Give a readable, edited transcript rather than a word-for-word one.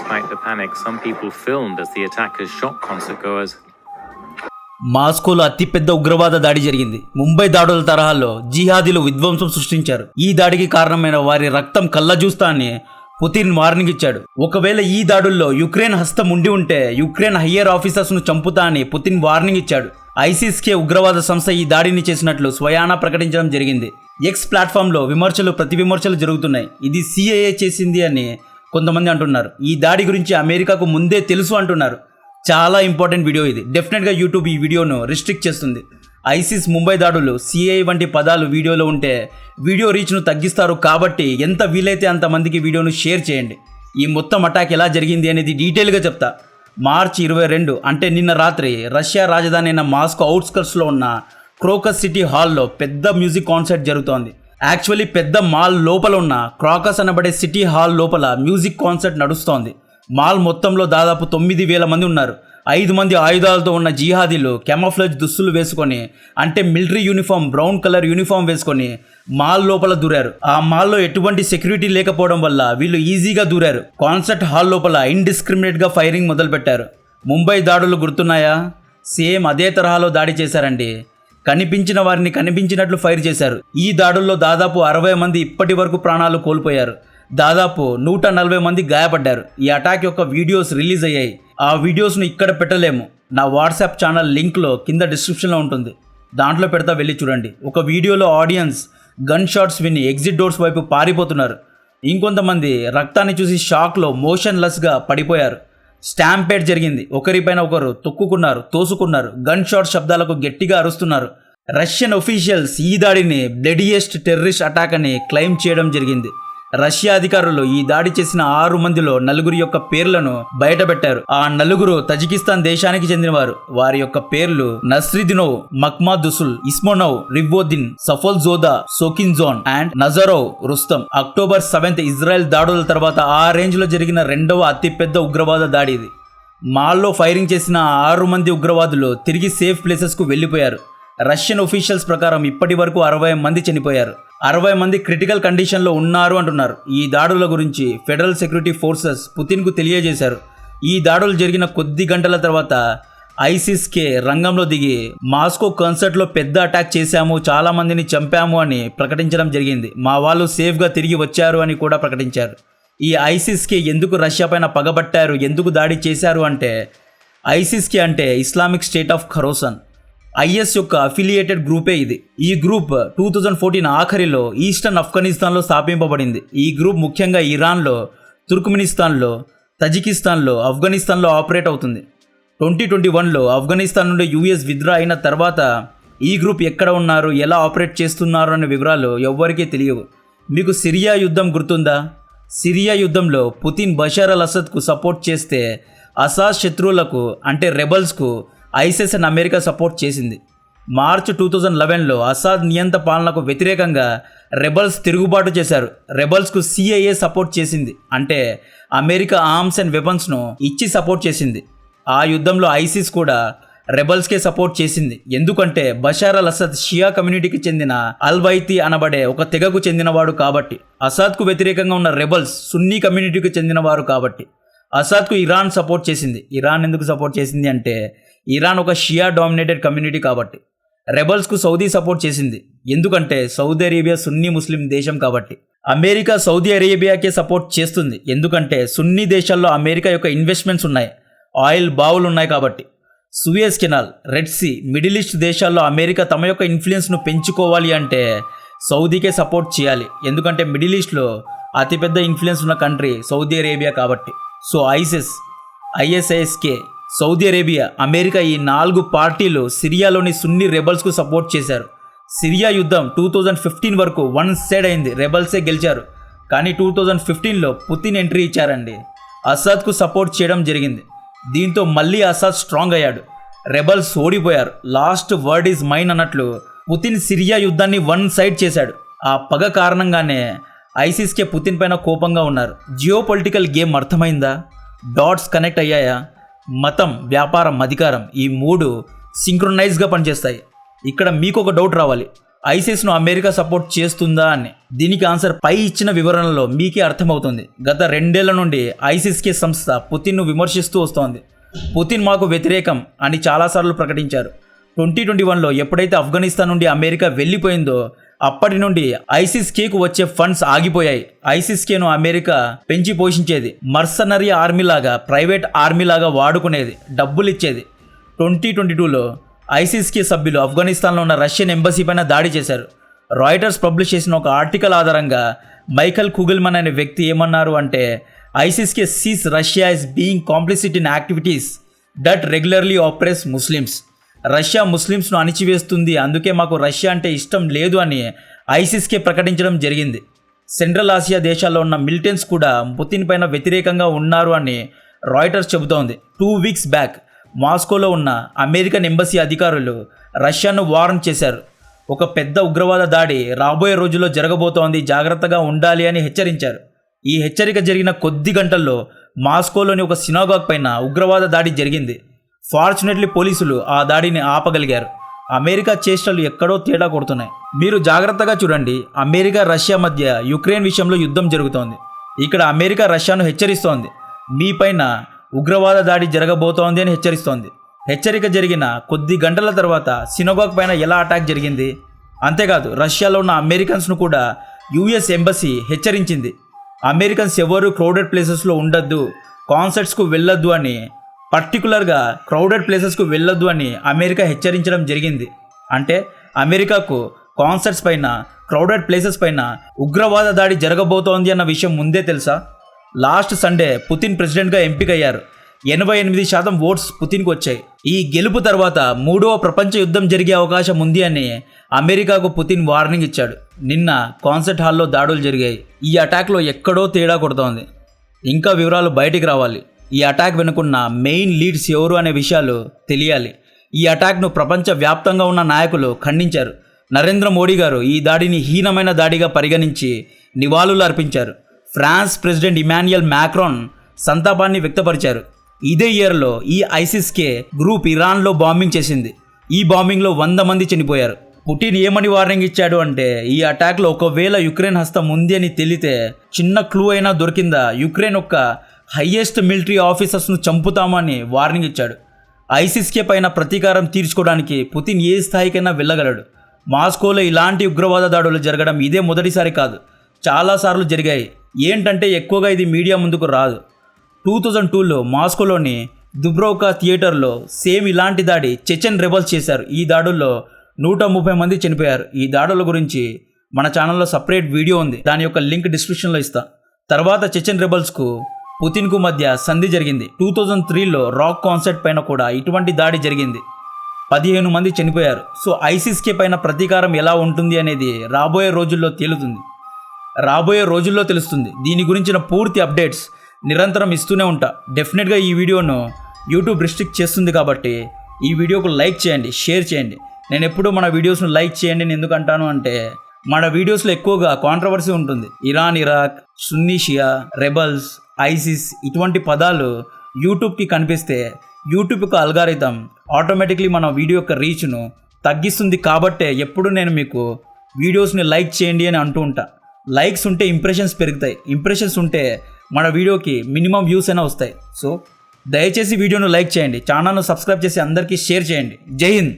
despite the panic, some people filmed as the attackers shot concert goers. మాస్కోలో అతిపెద్ద ఉగ్రవాద దాడి జరిగింది. ముంబై దాడుల తరహాలో జిహాదీలు విధ్వంసం సృష్టించారు. ఈ దాడికి కారణమైన వారి రక్తం కళ్ళజూస్తా అని పుతిన్ వార్నింగ్ ఇచ్చాడు. ఒకవేళ ఈ దాడుల్లో యుక్రెయిన్ హస్తం ఉండి ఉంటే యుక్రెయిన్ హయ్యర్ ఆఫీసర్స్ ను చంపుతా అని పుతిన్ వార్నింగ్ ఇచ్చాడు. ఐసిస్కే ఉగ్రవాద సంస్థ ఈ దాడిని చేసినట్లు స్వయానా ప్రకటించడం జరిగింది. ఎక్స్ ప్లాట్ఫామ్ లో ప్రతి విమర్శలు జరుగుతున్నాయి. ఇది సిఐఏ చేసింది అని కొంతమంది అంటున్నారు. ఈ దాడి గురించి అమెరికాకు ముందే తెలుసు అంటున్నారు. చాలా ఇంపార్టెంట్ వీడియో ఇది. డెఫినెట్గా యూట్యూబ్ ఈ వీడియోను రిస్ట్రిక్ట్ చేస్తుంది. ఐసిస్ ముంబై దాడులు సిఐఏ వంటి పదాలు వీడియోలో ఉంటే వీడియో రీచ్ను తగ్గిస్తారు. కాబట్టి ఎంత వీలైతే అంతమందికి వీడియోను షేర్ చేయండి. ఈ మొత్తం అటాక్ ఎలా జరిగింది అనేది డీటెయిల్గా చెప్తా. మార్చి 22 అంటే నిన్న రాత్రి రష్యా రాజధాని అయిన మాస్కో అవుట్స్కర్ట్స్లో ఉన్న క్రోకస్ సిటీ హాల్లో పెద్ద మ్యూజిక్ కాన్సర్ట్ జరుగుతోంది. యాక్చువల్లీ పెద్ద మాల్ లోపల ఉన్న క్రాకస్ అనబడే సిటీ హాల్ లోపల మ్యూజిక్ కాన్సర్ట్ నడుస్తోంది. మాల్ మొత్తంలో దాదాపు 9,000 మంది ఉన్నారు. 5 మంది ఆయుధాలతో ఉన్న జిహాదీలు కెమోఫ్లేజ్ దుస్తులు వేసుకొని, అంటే military uniform, brown colour uniform వేసుకొని మాల్ లోపల దూరారు. ఆ మాల్లో ఎటువంటి సెక్యూరిటీ లేకపోవడం వల్ల వీళ్ళు ఈజీగా దూరారు. కాన్సర్ట్ హాల్ లోపల ఇండిస్క్రిమినేట్గా ఫైరింగ్ మొదలుపెట్టారు. ముంబై దాడులు గుర్తున్నాయా? సేమ్ అదే తరహాలో దాడి చేశారండి. కనిపించిన వారిని కనిపించినట్లు ఫైర్ చేశారు. ఈ దాడుల్లో దాదాపు 60 మంది ఇప్పటి వరకు ప్రాణాలు కోల్పోయారు. దాదాపు 140 మంది గాయపడ్డారు. ఈ అటాక్ యొక్క వీడియోస్ రిలీజ్ అయ్యాయి. ఆ వీడియోస్ను ఇక్కడ పెట్టలేము. నా వాట్సాప్ ఛానల్ లింక్లో కింద డిస్క్రిప్షన్లో ఉంటుంది. దాంట్లో పెడతా, వెళ్ళి చూడండి. ఒక వీడియోలో ఆడియన్స్ గన్ షాట్స్ విని ఎగ్జిట్ డోర్స్ వైపు పారిపోతున్నారు. ఇంకొంతమంది రక్తాన్ని చూసి షాక్లో మోషన్లెస్గా పడిపోయారు. స్టాంపేడ్ జరిగింది. ఒకరిపైన ఒకరు తొక్కుకున్నారు, తోసుకున్నారు. గన్ షాట్ శబ్దాలకు గట్టిగా అరుస్తున్నారు. రష్యన్ ఒఫీషియల్స్ ఈ దాడిని బ్లడీయెస్ట్ టెర్రరిస్ట్ అటాక్ అని క్లెయిమ్ చేయడం జరిగింది. రష్యా అధికారులు ఈ దాడి చేసిన 6 మందిలో 4 యొక్క పేర్లను బయటపెట్టారు. ఆ 4 తజికిస్తాన్ దేశానికి చెందినవారు. వారి యొక్క పేర్లు నస్రిదినోవ్, మక్మాదుసుల్, ఇస్మోనోవ్, రివ్వోదిన్, సఫోల్జోదా, సోకిన్జోన్ అండ్ నజరోవ్ రుస్తం. అక్టోబర్ 7 ఇజ్రాయెల్ దాడుల తర్వాత ఆ రేంజ్ లో జరిగిన 2వ అతిపెద్ద ఉగ్రవాద దాడి ఇది. మాల్లో ఫైరింగ్ చేసిన 6 మంది ఉగ్రవాదులు తిరిగి సేఫ్ ప్లేసెస్ కు వెళ్లిపోయారు. రష్యన్ ఒఫీషియల్స్ ప్రకారం ఇప్పటి వరకు 60 మంది చనిపోయారు. 60 మంది క్రిటికల్ కండిషన్లో ఉన్నారు అంటున్నారు. ఈ దాడుల గురించి ఫెడరల్ సెక్యూరిటీ ఫోర్సెస్ పుతిన్కు తెలియజేశారు. ఈ దాడులు జరిగిన కొద్ది గంటల తర్వాత ఐసిస్కే రంగంలో దిగి మాస్కో కాన్సర్ట్లో పెద్ద అటాక్ చేశాము, చాలా మందిని చంపాము అని ప్రకటించడం జరిగింది. మా వాళ్ళు సేఫ్గా తిరిగి వచ్చారు అని కూడా ప్రకటించారు. ఈ ఐసిస్కి ఎందుకు రష్యా పైన పగబట్టారు, ఎందుకు దాడి చేశారు అంటే, ఐసిస్కి అంటే ఇస్లామిక్ స్టేట్ ఆఫ్ ఖరోసన్, ఐఎస్ యొక్క అఫిలియేటెడ్ గ్రూపే ఇది. ఈ గ్రూప్ 2014 ఆఖరిలో ఈస్టర్న్ ఆఫ్ఘనిస్తాన్లో స్థాపింపబడింది. ఈ గ్రూప్ ముఖ్యంగా ఇరాన్లో, తుర్క్మెనిస్తాన్లో, తజికిస్తాన్లో, ఆఫ్ఘనిస్తాన్లో ఆపరేట్ అవుతుంది. 2021లో ఆఫ్ఘనిస్తాన్ నుండి యుఎస్ విత్డ్రా అయిన తర్వాత ఈ గ్రూప్ ఎక్కడ ఉన్నారు, ఎలా ఆపరేట్ చేస్తున్నారు అనే వివరాలు ఎవ్వరికీ తెలియవు. మీకు సిరియా యుద్ధం గుర్తుందా? సిరియా యుద్ధంలో పుతిన్ బషార్ అల్ అసద్కు సపోర్ట్ చేస్తే అసాద్ శత్రువులకు అంటే రెబల్స్కు ఐసిస్ అండ్ అమెరికా సపోర్ట్ చేసింది. మార్చి 2011లో అసాద్ నియంత పాలనకు వ్యతిరేకంగా రెబల్స్ తిరుగుబాటు చేశారు. రెబల్స్కు సిఐఏ సపోర్ట్ చేసింది, అంటే అమెరికా ఆర్మ్స్ అండ్ వెపన్స్ను ఇచ్చి సపోర్ట్ చేసింది. ఆ యుద్ధంలో ఐసిస్ కూడా రెబల్స్కే సపోర్ట్ చేసింది. ఎందుకంటే బషార్ అల్ అసద్ షియా కమ్యూనిటీకి చెందిన అల్వైతి అనబడే ఒక తెగకు చెందినవాడు కాబట్టి. అసాద్కు వ్యతిరేకంగా ఉన్న రెబల్స్ సున్నీ కమ్యూనిటీకి చెందినవారు కాబట్టి. అసాద్కు ఇరాన్ సపోర్ట్ చేసింది. ఇరాన్ ఎందుకు సపోర్ట్ చేసింది అంటే ఇరాన్ ఒక షియా డామినేటెడ్ కమ్యూనిటీ కాబట్టి. రెబల్స్కు సౌదీ సపోర్ట్ చేసింది, ఎందుకంటే సౌదీ అరేబియా సున్నీ ముస్లిం దేశం కాబట్టి. అమెరికా సౌదీ అరేబియాకే సపోర్ట్ చేస్తుంది, ఎందుకంటే సున్నీ దేశాల్లో అమెరికా యొక్క ఇన్వెస్ట్మెంట్స్ ఉన్నాయి, ఆయిల్ బావులు ఉన్నాయి కాబట్టి. Suez canal, Red Sea, Middle East దేశాల్లో అమెరికా తమ యొక్క ఇన్ఫ్లుయెన్స్ను పెంచుకోవాలి అంటే సౌదీకే సపోర్ట్ చేయాలి, ఎందుకంటే మిడిల్ ఈస్ట్లో అతిపెద్ద ఇన్ఫ్లుయెన్స్ ఉన్న కంట్రీ సౌదీ అరేబియా కాబట్టి. So ISIS-K, Saudi Arabia, America ఈ 4 పార్టీలు సిరియాలోని సున్నీ రెబల్స్కు సపోర్ట్ చేశారు. సిరియా యుద్ధం 2015 వరకు వన్ సైడ్ అయింది, రెబల్సే గెలిచారు. కానీ 2015లో పుతిన్ ఎంట్రీ ఇచ్చారండి, అసాద్కు సపోర్ట్ చేయడం జరిగింది. దీంతో మళ్ళీ అసాద్ స్ట్రాంగ్ అయ్యాడు, రెబల్స్ ఓడిపోయారు. లాస్ట్ వర్డ్ ఈజ్ మైన్ అన్నట్లు పుతిన్ సిరియా యుద్ధాన్ని వన్ సైడ్ చేశాడు. ఆ పగ కారణంగానే ఐసిస్కే పుతిన్ పైన కోపంగా ఉన్నారు. జియో పొలిటికల్ గేమ్ అర్థమైందా? డాట్స్ కనెక్ట్ అయ్యాయా? మతం, వ్యాపారం, అధికారం ఈ 3 సింక్రొనైజ్గా పనిచేస్తాయి. ఇక్కడ మీకు ఒక డౌట్ రావాలి, ఐసిస్ను అమెరికా సపోర్ట్ చేస్తుందా అని. దీనికి ఆన్సర్ పై ఇచ్చిన వివరణలో మీకే అర్థమవుతుంది. గత 2 ఏళ్ల నుండి ఐసిస్కే సంస్థ పుతిన్ను విమర్శిస్తూ వస్తోంది. పుతిన్ మాకు వ్యతిరేకం అని చాలాసార్లు ప్రకటించారు. 2021లో ఎప్పుడైతే ఆఫ్ఘనిస్తాన్ నుండి అమెరికా వెళ్ళిపోయిందో అప్పటి నుండి ఐసిస్కేకు వచ్చే ఫండ్స్ ఆగిపోయాయి. ఐసిస్కేను అమెరికా పెంచి పోషించేది, మర్సనరీ ఆర్మీ లాగా, ప్రైవేట్ ఆర్మీ లాగా వాడుకునేది, డబ్బులు ఇచ్చేది. 2022లో ఐసిస్కే సభ్యులు ఆఫ్ఘనిస్తాన్లో ఉన్న రష్యన్ ఎంబసీ పైన దాడి చేశారు. రాయిటర్స్ పబ్లిష్ చేసిన ఒక ఆర్టికల్ ఆధారంగా మైఖల్ కుగెల్మన్ అనే వ్యక్తి ఏమన్నారు అంటే, ISIS K sees Russia is being complicit in activities that regularly oppress Muslims. Russia ముస్లిమ్స్ను అణిచివేస్తుంది, అందుకే మాకు రష్యా అంటే ఇష్టం లేదు అని ఐసిస్కే ప్రకటించడం జరిగింది. సెంట్రల్ ఆసియా దేశాల్లో ఉన్న మిలిటెంట్స్ కూడా పుతిన్ పైన వ్యతిరేకంగా ఉన్నారు అని రాయిటర్స్ చెబుతోంది. 2 వీక్స్ బ్యాక్ మాస్కోలో ఉన్న అమెరికన్ ఎంబసీ అధికారులు రష్యాను వార్న్ చేశారు. ఒక పెద్ద ఉగ్రవాద దాడి రాబోయే రోజుల్లో జరగబోతోంది, జాగ్రత్తగా ఉండాలి అని హెచ్చరించారు. ఈ హెచ్చరిక జరిగిన కొద్ది గంటల్లో మాస్కోలోని ఒక సినాగాగ్ పైన ఉగ్రవాద దాడి జరిగింది. ఫార్చునేట్లీ పోలీసులు ఆ దాడిని ఆపగలిగారు. అమెరికా చేష్టలు ఎక్కడో తేడా కొడుతున్నాయి. మీరు జాగ్రత్తగా చూడండి. అమెరికా రష్యా మధ్య యుక్రెయిన్ విషయంలో యుద్ధం జరుగుతోంది. ఇక్కడ అమెరికా రష్యాను హెచ్చరిస్తోంది, మీపైన ఉగ్రవాద దాడి జరగబోతోంది అని హెచ్చరిస్తోంది. హెచ్చరిక జరిగిన కొద్ది గంటల తర్వాత సినాగాగ్ పైన ఎలా అటాక్ జరిగింది. అంతేకాదు రష్యాలో ఉన్న అమెరికన్స్ను కూడా యుఎస్ ఎంబసీ హెచ్చరించింది. అమెరికన్స్ ఎవరు క్రౌడెడ్ ప్లేసెస్లో ఉండొద్దు, కాన్సర్ట్స్కు వెళ్ళొద్దు అని, పర్టికులర్గా క్రౌడెడ్ ప్లేసెస్కు వెళ్ళొద్దు అని అమెరికా హెచ్చరించడం జరిగింది. అంటే అమెరికాకు కాన్సర్ట్స్ పైన, క్రౌడెడ్ ప్లేసెస్ పైన ఉగ్రవాద దాడి జరగబోతోంది అన్న విషయం ముందే తెలుసా? లాస్ట్ సండే పుతిన్ ప్రెసిడెంట్గా ఎంపికయ్యారు. 88% ఓట్స్ పుతిన్కు వచ్చాయి. ఈ గెలుపు తర్వాత 3వ ప్రపంచ యుద్ధం జరిగే అవకాశం ఉంది అని అమెరికాకు పుతిన్ వార్నింగ్ ఇచ్చాడు. నిన్న కాన్సర్ట్ హాల్లో దాడులు జరిగాయి. ఈ అటాక్లో ఎక్కడో తేడా కొడుతోంది. ఇంకా వివరాలు బయటికి రావాలి. ఈ అటాక్ వెనుకున్న మెయిన్ లీడ్స్ ఎవరు అనే విషయాలు తెలియాలి. ఈ అటాక్ను ప్రపంచవ్యాప్తంగా ఉన్న నాయకులు ఖండించారు. నరేంద్ర మోడీ గారు ఈ దాడిని హీనమైన దాడిగా పరిగణించి నివాళులు అర్పించారు. ఫ్రాన్స్ ప్రెసిడెంట్ ఇమాన్యుయల్ మ్యాక్రాన్ సంతాపాన్ని వ్యక్తపరిచారు. ఇదే ఇయర్లో ఈ ఐసిస్కే గ్రూప్ ఇరాన్లో బాంబింగ్ చేసింది. ఈ బాంబింగ్లో 100 మంది చనిపోయారు. పుటిన్ ఏమని వార్నింగ్ ఇచ్చాడు అంటే, ఈ అటాక్లో ఒకవేళ యుక్రెయిన్ హస్తం ఉంది అని తెలితే చిన్న క్లూ అయినా దొరికిందా యుక్రెయిన్ యొక్క హయ్యెస్ట్ మిలిటరీ ఆఫీసర్స్ను చంపుతామని వార్నింగ్ ఇచ్చాడు. ఐసిస్కే పైన ప్రతీకారం తీర్చుకోవడానికి పుతిన్ ఏ స్థాయికైనా వెళ్ళగలడు. మాస్కోలో ఇలాంటి ఉగ్రవాద దాడులు జరగడం ఇదే మొదటిసారి కాదు, చాలాసార్లు జరిగాయి. ఏంటంటే ఎక్కువగా ఇది మీడియా ముందుకు రాదు. 2002లో మాస్కోలోని దుబ్రోవ్కా థియేటర్లో సేమ్ ఇలాంటి దాడి చెచెన్ రెబల్స్ చేశారు. ఈ దాడుల్లో 130 మంది చనిపోయారు. ఈ దాడుల గురించి మన ఛానల్లో సపరేట్ వీడియో ఉంది, దాని యొక్క లింక్ డిస్క్రిప్షన్లో ఇస్తా. తర్వాత చెచెన్ రెబల్స్కు పుతిన్కు మధ్య సంధి జరిగింది. 2003లో రాక్ కాన్సర్ట్ పైన కూడా ఇటువంటి దాడి జరిగింది. 15 మంది చనిపోయారు. సో ఐసిస్కే పైన ప్రతీకారం ఎలా ఉంటుంది అనేది రాబోయే రోజుల్లో తెలుస్తుంది. దీని గురించిన పూర్తి అప్డేట్స్ నిరంతరం ఇస్తూనే ఉంటా. డెఫినెట్గా ఈ వీడియోను యూట్యూబ్ రిస్ట్రిక్ట్ చేస్తుంది కాబట్టి ఈ వీడియోకు లైక్ చేయండి, షేర్ చేయండి. నేను ఎప్పుడూ మన వీడియోస్ను లైక్ చేయండి అని ఎందుకంటాను అంటే, మన వీడియోస్లో ఎక్కువగా కాంట్రవర్సీ ఉంటుంది. ఇరాన్, ఇరాక్, సున్నీ షియా, రెబల్స్, ఐసిస్ ఇటువంటి పదాలు యూట్యూబ్కి కనిపిస్తే యూట్యూబ్ యొక్క అల్గారిథం ఆటోమేటిక్లీ మన వీడియో యొక్క రీచ్ను తగ్గిస్తుంది. కాబట్టే ఎప్పుడు నేను మీకు వీడియోస్ని లైక్ చేయండి అని అంటూ ఉంటా. లైక్స్ ఉంటే ఇంప్రెషన్స్ పెరుగుతాయి, ఇంప్రెషన్స్ ఉంటే మన వీడియోకి మినిమం వ్యూస్ అయినా వస్తాయి. సో దయచేసి వీడియోను లైక్ చేయండి, ఛానల్ను సబ్స్క్రైబ్ చేసి అందరికీ షేర్ చేయండి. జై హింద్.